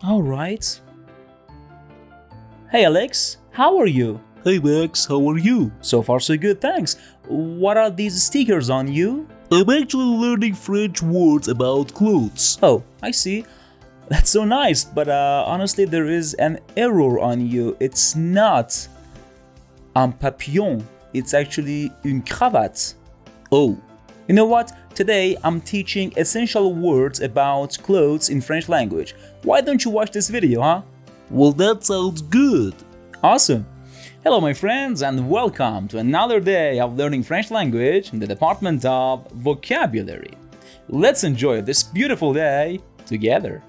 All right. Hey Alex, how are you? Hey Max, how are you? So far so good, thanks. What are these stickers on you? I'm actually learning French words about clothes. Oh, I see. That's so nice, but honestly there is an error on you. It's not un papillon, it's actually une cravate. Oh, You know what? Today I'm teaching essential words about clothes in French language. Why don't you watch this video, huh? well, that sounds good. Awesome! Hello, my friends, and welcome to another day of learning French language in the department of vocabulary. Let's enjoy this beautiful day together.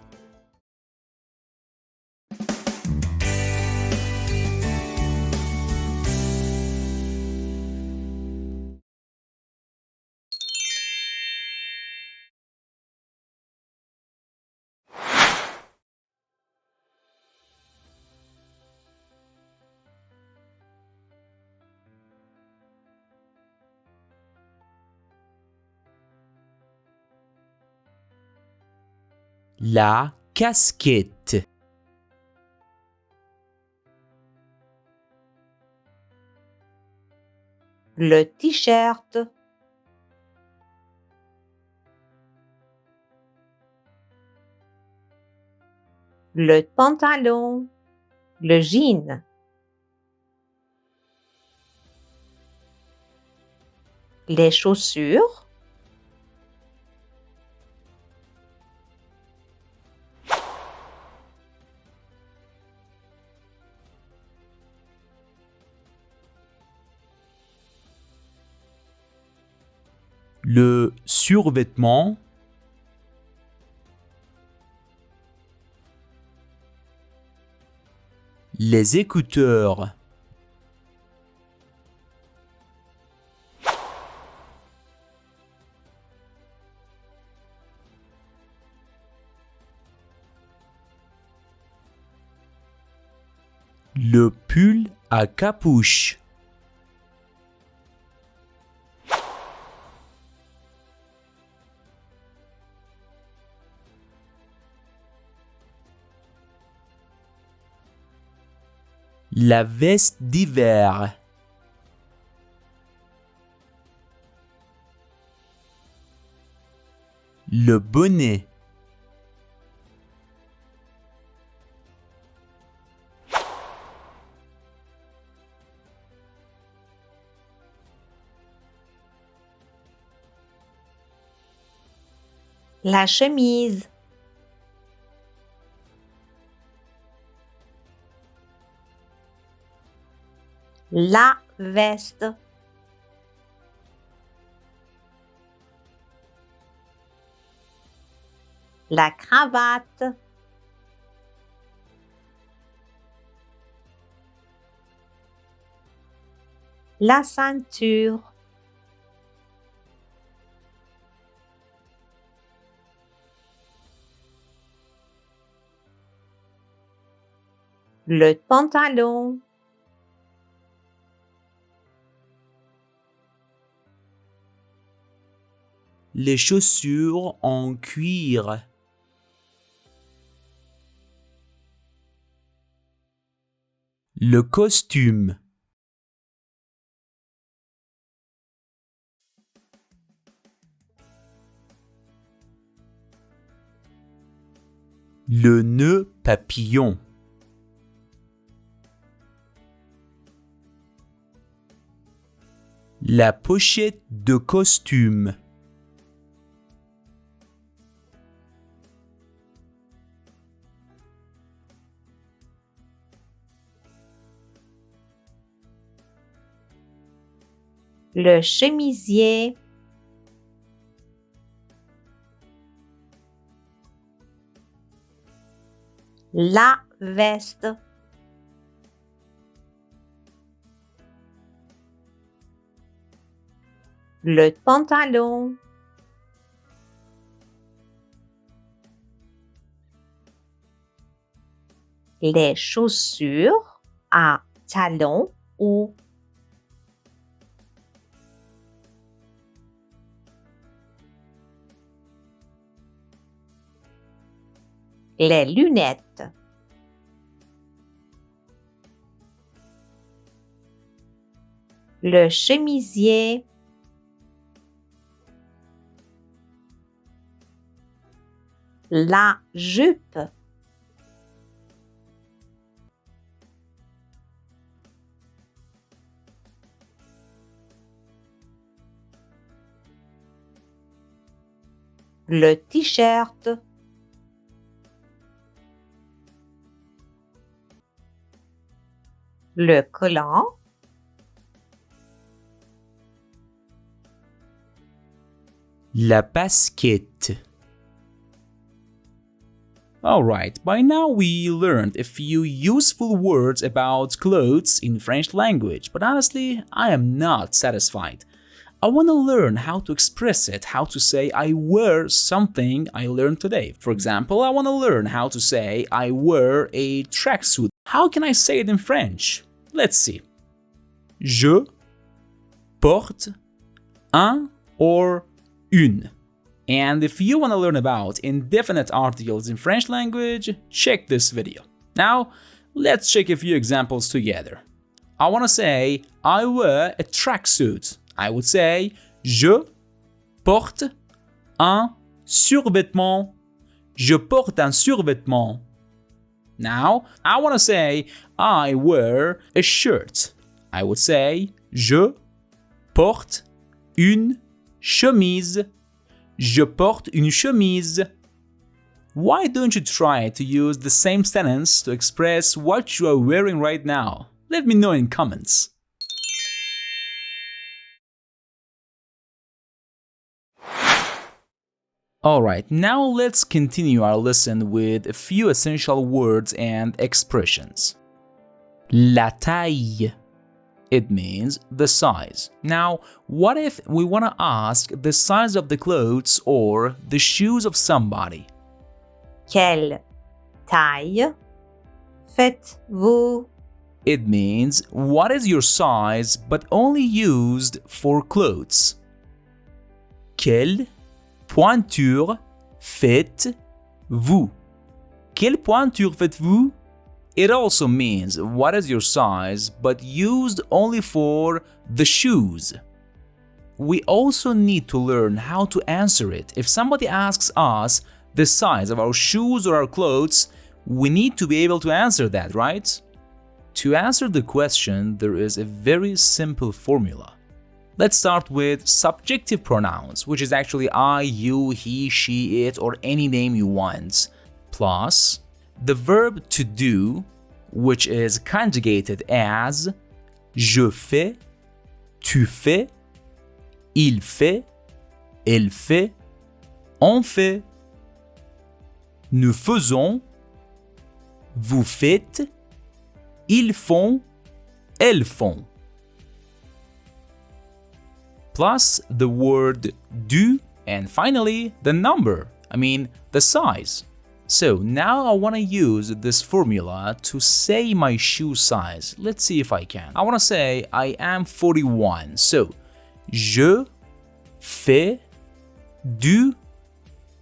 La casquette. Le t-shirt, le pantalon, le jean, les chaussures, Le survêtement. Les écouteurs. Le pull à capuche. La veste d'hiver. Le bonnet. la chemise, la veste, la cravate, la ceinture, le pantalon, Les chaussures en cuir. Le costume. Le nœud papillon. La pochette de costume. le chemisier, la veste, le pantalon, les chaussures à talons ou Les lunettes. Le chemisier. La jupe. Le t-shirt. Le collant. La basket. Alright, by now we learned a few useful words about clothes in French language, but honestly, I am not satisfied. I want to learn how to express it, how to say I wear something I learned today. For example, I want to learn how to say I wear a tracksuit. How can I say it in French? Let's see. Je porte un or une. And if you want to learn about indefinite articles in French language, check this video. Now, let's check a few examples together. I want to say I wear a tracksuit. I would say je porte un survêtement. Je porte un survêtement. Now, I want to say I wear a shirt. I would say je porte une chemise. Je porte une chemise. Why don't you try to use the same sentence to express what you are wearing right now? Let me know in comments. Alright, now let's continue our lesson with a few essential words and expressions. La taille. It means the size. Now, what if we want to ask the size of the clothes or the shoes of somebody? Quelle taille faites-vous? It means what is your size but only used for clothes. Quelle pointure faites-vous? Quelle pointure faites-vous? It also means what is your size but used only for the shoes. We also need to learn how to answer it. If somebody asks us the size of our shoes or our clothes, we need to be able to answer that, right? To answer the question, there is a very simple formula. Let's start with subjective pronouns, which is actually I, you, he, she, it, or any name you want, plus the verb to do, which is conjugated as je fais, tu fais, il fait, elle fait, on fait, nous faisons, vous faites, ils font, elles font. Plus the word do, and finally the number, the size. So now I want to use this formula to say my shoe size. Let's see if I can. I want to say I am 41. So, je fais du.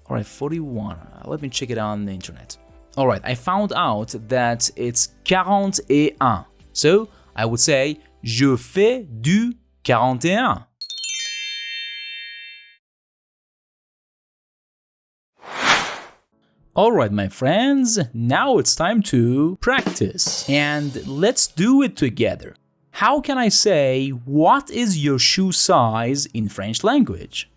Alright, 41. Let me check it on the internet. Alright, I found out that it's 41. So, I would say je fais du 41. Alright, my friends, now it's time to practice. And let's do it together. How can I say, what is your shoe size in French language?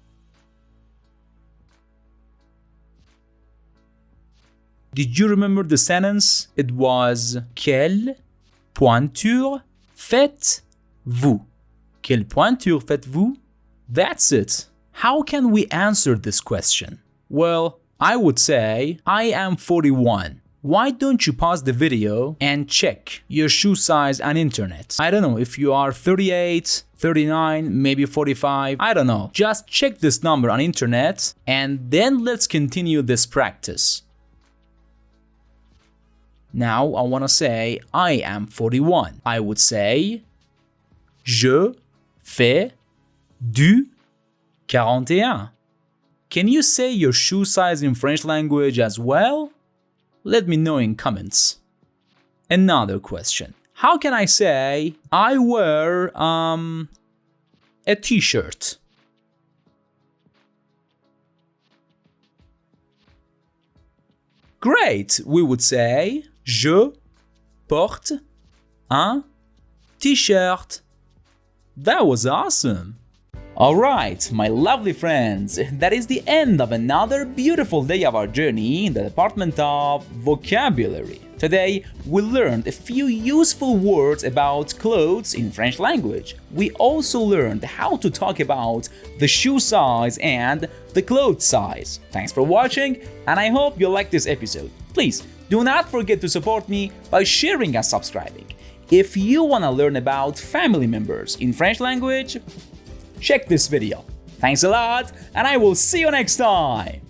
Did you remember the sentence? It was quelle pointure faites-vous? Quelle pointure faites-vous? That's it. How can we answer this question? Well, I would say, I am 41. Why don't you pause the video and check your shoe size on internet? I don't know if you are 38, 39, maybe 45, I don't know. Just check this number on internet and then let's continue this practice. Now I want to say, I am 41. I would say, je fais du 41. Can you say your shoe size in French language as well? Let me know in comments. Another question. How can I say I wear a t-shirt? Great! We would say Je porte un t-shirt. That was awesome! Alright, my lovely friends, that is the end of another beautiful day of our journey in the department of vocabulary. Today, we learned a few useful words about clothes in French language. We also learned how to talk about the shoe size and the clothes size. Thanks for watching, and I hope you liked this episode. Please, do not forget to support me by sharing and subscribing. If you want to learn about family members in French language, check this video. Thanks a lot, and I will see you next time!